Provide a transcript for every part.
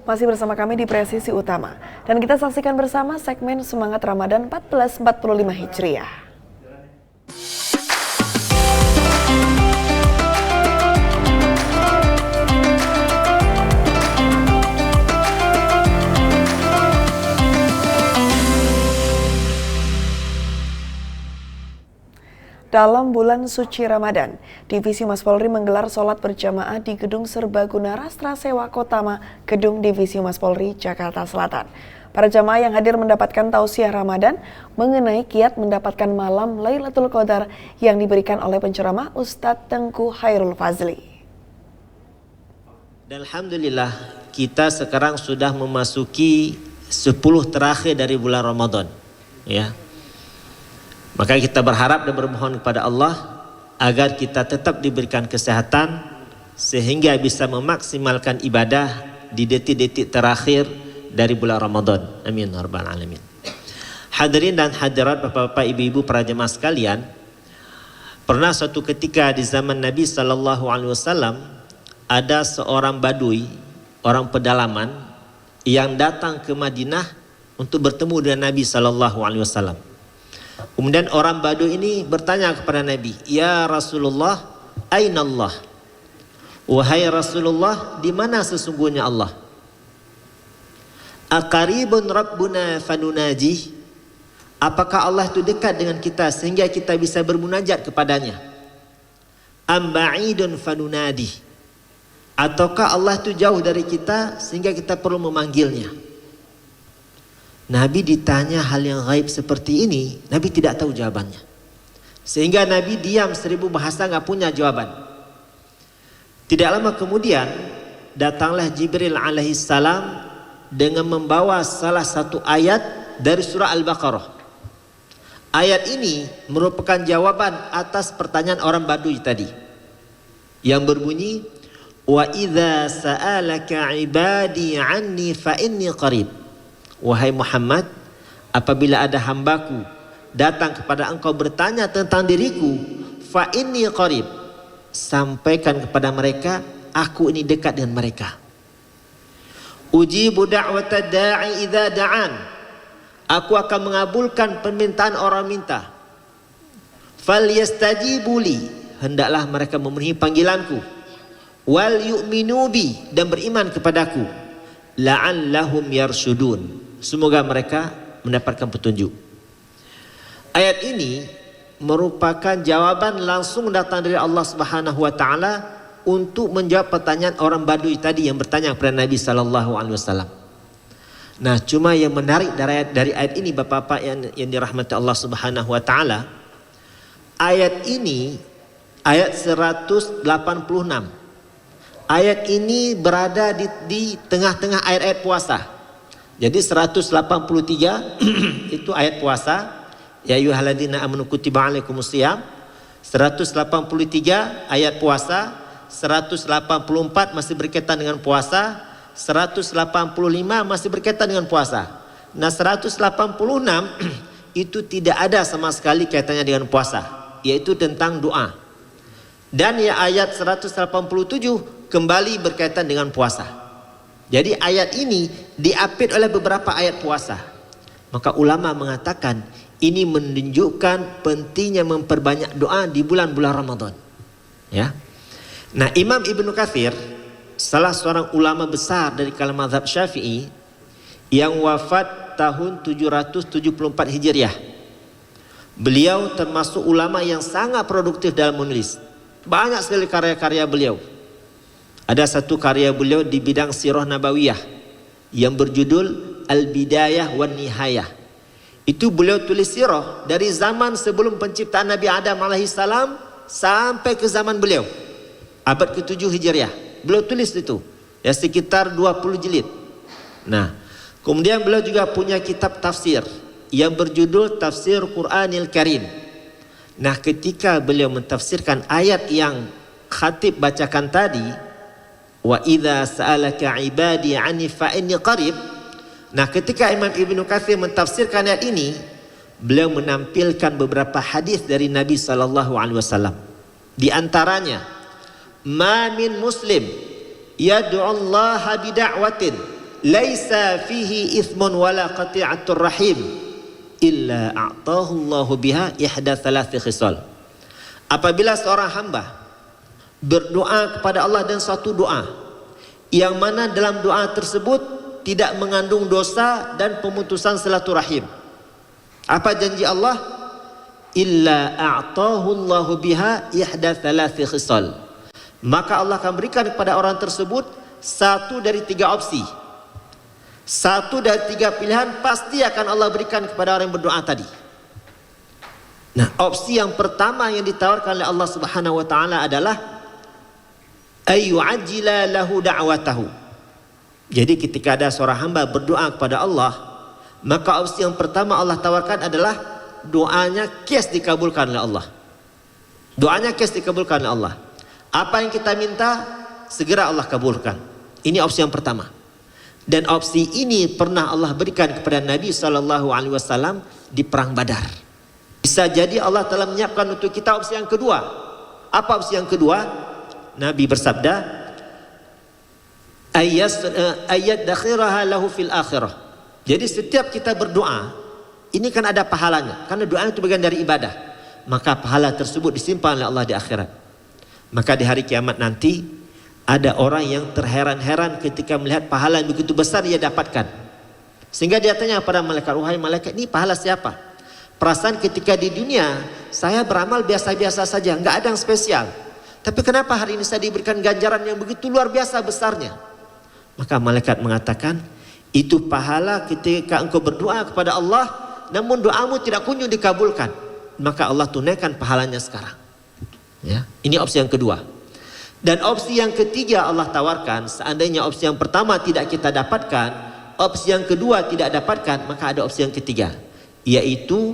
Masih bersama kami di Presisi Utama. Dan kita saksikan bersama segmen Semangat Ramadan 1445 Hijriah. Dalam bulan suci Ramadan, Divisi Humas Polri menggelar sholat berjamaah di Gedung Serbaguna Rastra Sewa Kotama, Gedung Divisi Humas Polri, Jakarta Selatan. Para jamaah yang hadir mendapatkan tausiah Ramadan mengenai kiat mendapatkan malam Lailatul Qadar yang diberikan oleh penceramah Ustadz Tengku Hairul Fazli. Dan alhamdulillah kita sekarang sudah memasuki 10 terakhir dari bulan Ramadan, ya. Maka kita berharap dan bermohon kepada Allah agar kita tetap diberikan kesehatan sehingga bisa memaksimalkan ibadah di detik-detik terakhir dari bulan Ramadan. Amin ya rabbal alamin. Hadirin dan hadirat, bapak-bapak, ibu-ibu, para jemaah sekalian, pernah suatu ketika di zaman Nabi SAW ada seorang badui, orang pedalaman yang datang ke Madinah untuk bertemu dengan Nabi SAW. Kemudian orang Badui ini bertanya kepada Nabi, "Ya Rasulullah, aina Allah?" Wahai Rasulullah, di mana sesungguhnya Allah? Aqaribun Rabbuna fanunaji? Apakah Allah itu dekat dengan kita sehingga kita bisa bermunajat kepadanya? Am ba'idun fanunadi? Ataukah Allah itu jauh dari kita sehingga kita perlu memanggilnya? Nabi ditanya hal yang gaib seperti ini, Nabi tidak tahu jawabannya. Sehingga Nabi diam 1000 bahasa nggak punya jawaban. Tidak lama kemudian datanglah Jibril alaihissalam dengan membawa salah satu ayat dari surah Al-Baqarah. Ayat ini merupakan jawaban atas pertanyaan orang Badui tadi, yang berbunyi, "Wa idza sa'alaka 'ibadi 'anni fa inni qarib." Wahai Muhammad, apabila ada hambaku datang kepada engkau bertanya tentang diriku, fa inni qarib, sampaikan kepada mereka, aku ini dekat dengan mereka. Ujibu da'wata da'i idza da'an, aku akan mengabulkan permintaan orang minta. Falyastajibu li, hendaklah mereka memenuhi panggilanku. Wal yu'minu bi, dan beriman kepadaku. La'allahum yarshudun, semoga mereka mendapatkan petunjuk. Ayat ini merupakan jawaban langsung datang dari Allah Subhanahu wa taala untuk menjawab pertanyaan orang Badui tadi yang bertanya kepada Nabi sallallahu alaihi wasallam. Nah, cuma yang menarik dari ayat ini, Bapak-bapak yang dirahmati Allah Subhanahu wa taala, ayat ini ayat 186. Ayat ini berada di tengah-tengah ayat-ayat puasa. Jadi 183 itu ayat puasa. Ya ayyuhalladzina amanu kutiba alaikumusiyam. 183 ayat puasa. 184 masih berkaitan dengan puasa. 185 masih berkaitan dengan puasa. Nah, 186 itu tidak ada sama sekali kaitannya dengan puasa, yaitu tentang doa. Dan ya ayat 187 kembali berkaitan dengan puasa. Jadi ayat ini diapit oleh beberapa ayat puasa. Maka ulama mengatakan ini menunjukkan pentingnya memperbanyak doa di bulan-bulan Ramadan. Ya. Nah, Imam Ibnu Katsir, salah seorang ulama besar dari kalangan mazhab Syafi'i yang wafat tahun 774 Hijriah. Beliau termasuk ulama yang sangat produktif dalam menulis. Banyak sekali karya-karya beliau. Ada satu karya beliau di bidang sirah nabawiyah yang berjudul Al-Bidayah wan Nihayah. Itu beliau tulis sirah dari zaman sebelum penciptaan Nabi Adam alaihissalam sampai ke zaman beliau, abad ke-7 Hijriah. Beliau tulis itu, ya, sekitar 20 jilid. Nah, kemudian beliau juga punya kitab tafsir yang berjudul Tafsir Quranil Karim. Nah, ketika beliau mentafsirkan ayat yang khatib bacakan tadi, wa idza sa'alaka ibadi 'anni fa inni qarib. Nah, ketika Imam Ibnu Katsir mentafsirkan ayat ini, beliau menampilkan beberapa hadis dari Nabi sallallahu alaihi wasallam. Di antaranya, ma min muslim yad'u Allah bida'watin laisa fihi ithmun wala qati'atur rahim illa a'tahu Allahu biha ihda thalathi khisal. Apabila seorang hamba berdoa kepada Allah dan satu doa yang mana dalam doa tersebut tidak mengandung dosa dan pemutusan silaturahim, apa janji Allah? Illa a'tahu Allahu biha ihda thalathi khisal. Maka Allah akan berikan kepada orang tersebut satu dari tiga opsi. Satu dari tiga pilihan pasti akan Allah berikan kepada orang yang berdoa tadi. Nah, opsi yang pertama yang ditawarkan oleh Allah Subhanahu wa taala adalah ayyu'ajjila lahu da'watahu. Jadi ketika ada seorang hamba berdoa kepada Allah, maka opsi yang pertama Allah tawarkan adalah doanya kes dikabulkan oleh Allah. Doanya kes dikabulkan oleh Allah. Apa yang kita minta segera Allah kabulkan. Ini opsi yang pertama. Dan opsi ini pernah Allah berikan kepada Nabi SAW di perang Badar. Bisa jadi Allah telah menyiapkan untuk kita opsi yang kedua. Apa opsi yang kedua? Nabi bersabda, ayat dakhiraha lahu fil akhirah. Jadi setiap kita berdoa, ini kan ada pahalanya. Karena doa itu bagian dari ibadah. Maka pahala tersebut disimpan oleh Allah di akhirat. Maka di hari kiamat nanti ada orang yang terheran-heran ketika melihat pahala yang begitu besar ia dapatkan. Sehingga dia tanya kepada malaikat, wahai malaikat, ini pahala siapa? Perasaan ketika di dunia saya beramal biasa-biasa saja, nggak ada yang spesial. Tapi kenapa hari ini saya diberikan ganjaran yang begitu luar biasa besarnya? Maka malaikat mengatakan, itu pahala ketika engkau berdoa kepada Allah, namun doamu tidak kunjung dikabulkan. Maka Allah tunaikan pahalanya sekarang. Ya, ini opsi yang kedua. Dan opsi yang ketiga Allah tawarkan, seandainya opsi yang pertama tidak kita dapatkan, opsi yang kedua tidak dapatkan, maka ada opsi yang ketiga, yaitu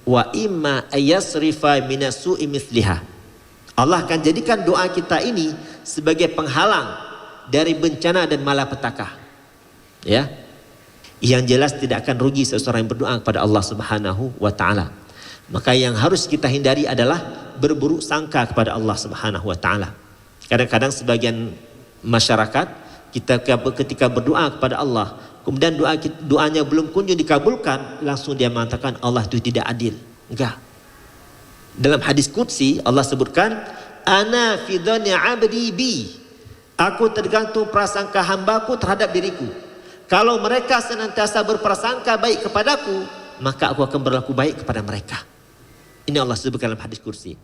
wa imma ayasrifa minasu'i mithliha. Allah akan jadikan doa kita ini sebagai penghalang dari bencana dan malapetaka. Ya. Yang jelas tidak akan rugi seseorang yang berdoa kepada Allah Subhanahu wa taala. Maka yang harus kita hindari adalah berburuk sangka kepada Allah Subhanahu wa taala. Kadang-kadang sebagian masyarakat kita ketika berdoa kepada Allah, kemudian doanya belum kunjung dikabulkan, langsung dia mengatakan Allah itu tidak adil. Enggak. Dalam hadis qudsi Allah sebutkan, ana fi dhanni 'abdi bi. Aku tergantung prasangka hambaku terhadap diriku. Kalau mereka senantiasa berprasangka baik kepadaku, maka aku akan berlaku baik kepada mereka. Ini Allah sebutkan dalam hadis qudsi.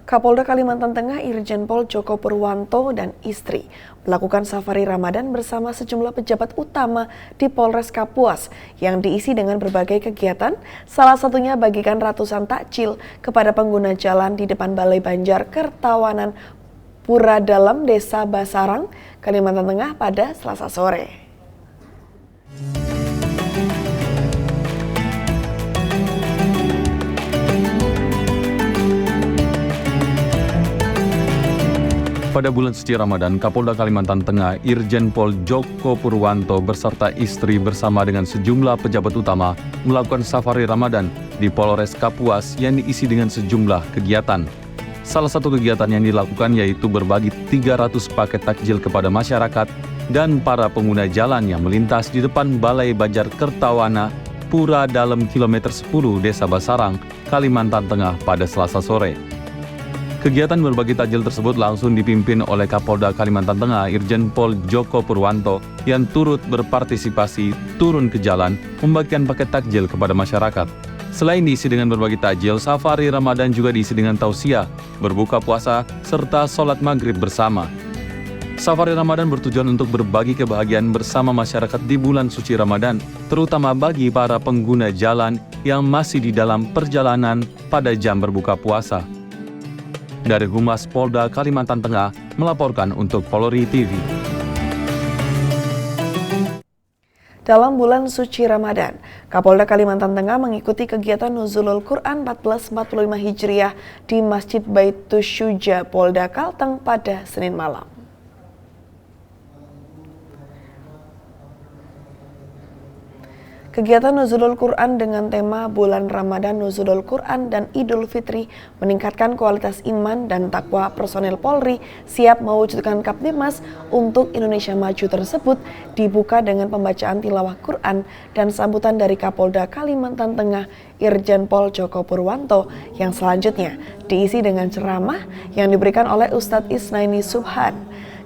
Kapolda Kalimantan Tengah Irjen Pol Joko Purwanto dan istri melakukan safari Ramadan bersama sejumlah pejabat utama di Polres Kapuas yang diisi dengan berbagai kegiatan, salah satunya bagikan ratusan takjil kepada pengguna jalan di depan Balai Banjar Kertawanan Pura Dalam, Desa Basarang, Kalimantan Tengah pada Selasa sore. Pada bulan suci Ramadan, Kapolda Kalimantan Tengah Irjen Pol Joko Purwanto beserta istri bersama dengan sejumlah pejabat utama melakukan safari Ramadan di Polres Kapuas yang diisi dengan sejumlah kegiatan. Salah satu kegiatan yang dilakukan yaitu berbagi 300 paket takjil kepada masyarakat dan para pengguna jalan yang melintas di depan Balai Banjar Kertawana Pura Dalam kilometer 10 Desa Basarang, Kalimantan Tengah pada Selasa sore. Kegiatan berbagi takjil tersebut langsung dipimpin oleh Kapolda Kalimantan Tengah Irjen Pol Joko Purwanto yang turut berpartisipasi turun ke jalan membagikan paket takjil kepada masyarakat. Selain diisi dengan berbagi takjil, safari Ramadan juga diisi dengan tausiah, berbuka puasa, serta sholat maghrib bersama. Safari Ramadan bertujuan untuk berbagi kebahagiaan bersama masyarakat di bulan suci Ramadan, terutama bagi para pengguna jalan yang masih di dalam perjalanan pada jam berbuka puasa. Dari Humas Polda Kalimantan Tengah melaporkan untuk Polri TV. Dalam bulan suci Ramadan, Kapolda Kalimantan Tengah mengikuti kegiatan Nuzulul Quran 1445 Hijriah di Masjid Baitus Syuja Polda Kalteng pada Senin malam. Kegiatan Nuzulul Quran dengan tema Bulan Ramadan, Nuzulul Quran, dan Idul Fitri meningkatkan kualitas iman dan takwa personel Polri siap mewujudkan Kaptimas untuk Indonesia Maju tersebut dibuka dengan pembacaan tilawah Quran dan sambutan dari Kapolda Kalimantan Tengah Irjen Pol Joko Purwanto yang selanjutnya diisi dengan ceramah yang diberikan oleh Ustadz Isnaini Subhan.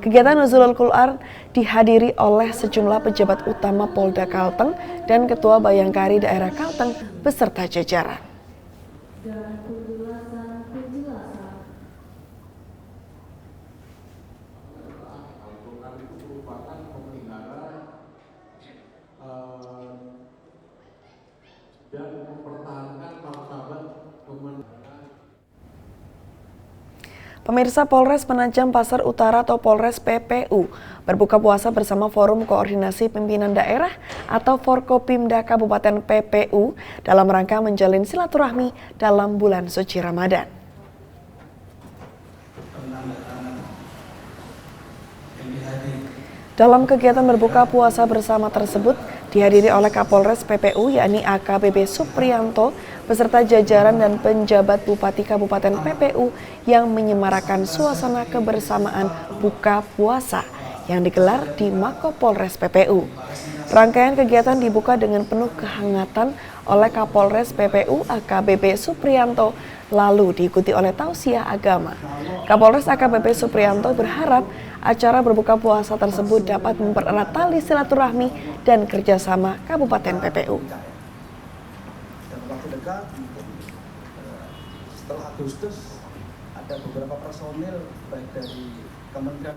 Kegiatan Nuzulul Quran dihadiri oleh sejumlah pejabat utama Polda Kalteng dan Ketua Bayangkari Daerah Kalteng beserta jajaran. Dan mempertahankan martabat kemenangan. Pemirsa, Polres Penajam Pasar Utara atau Polres PPU berbuka puasa bersama Forum Koordinasi Pimpinan Daerah atau Forkopimda Kabupaten PPU dalam rangka menjalin silaturahmi dalam bulan suci Ramadan. Dalam kegiatan berbuka puasa bersama tersebut dihadiri oleh Kapolres PPU yakni AKBP Supriyanto beserta jajaran dan penjabat Bupati Kabupaten PPU yang menyemarakan suasana kebersamaan buka puasa yang digelar di Mako Polres PPU. Rangkaian kegiatan dibuka dengan penuh kehangatan oleh Kapolres PPU AKBP Supriyanto lalu diikuti oleh tausiah agama. Kapolres AKBP Supriyanto berharap acara berbuka puasa tersebut dapat mempererat tali silaturahmi dan kerjasama Kabupaten PPU. Dan waktu dekat, setelah Agustus, ada beberapa personil baik dari Kementerian.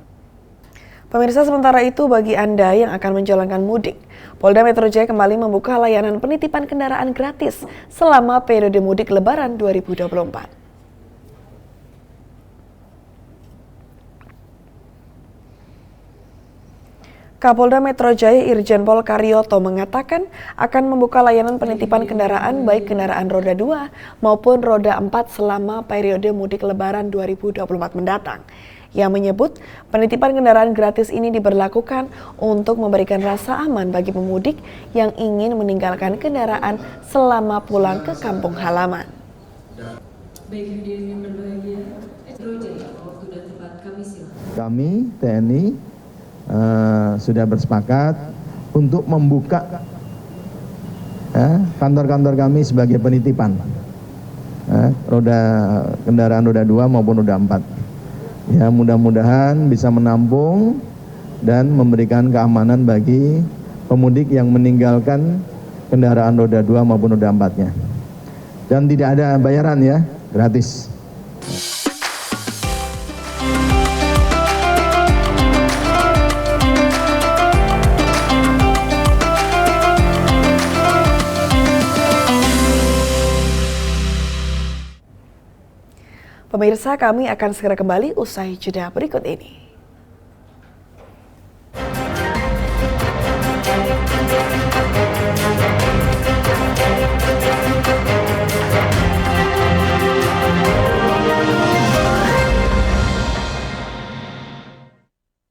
Pemirsa, sementara itu bagi Anda yang akan menjalankan mudik, Polda Metro Jaya kembali membuka layanan penitipan kendaraan gratis selama periode mudik Lebaran 2024. Kapolda Metro Jaya Irjen Pol Karyoto mengatakan akan membuka layanan penitipan kendaraan baik kendaraan roda 2 maupun roda 4 selama periode mudik Lebaran 2024 mendatang. Ia menyebut penitipan kendaraan gratis ini diberlakukan untuk memberikan rasa aman bagi pemudik yang ingin meninggalkan kendaraan selama pulang ke kampung halaman. Kami TNI sudah bersepakat untuk membuka kantor-kantor kami sebagai penitipan kendaraan roda 2 maupun roda 4. Ya, mudah-mudahan bisa menampung dan memberikan keamanan bagi pemudik yang meninggalkan kendaraan roda 2 maupun roda 4-nya. Dan tidak ada bayaran ya, gratis. Pemirsa, kami akan segera kembali usai jeda berikut ini.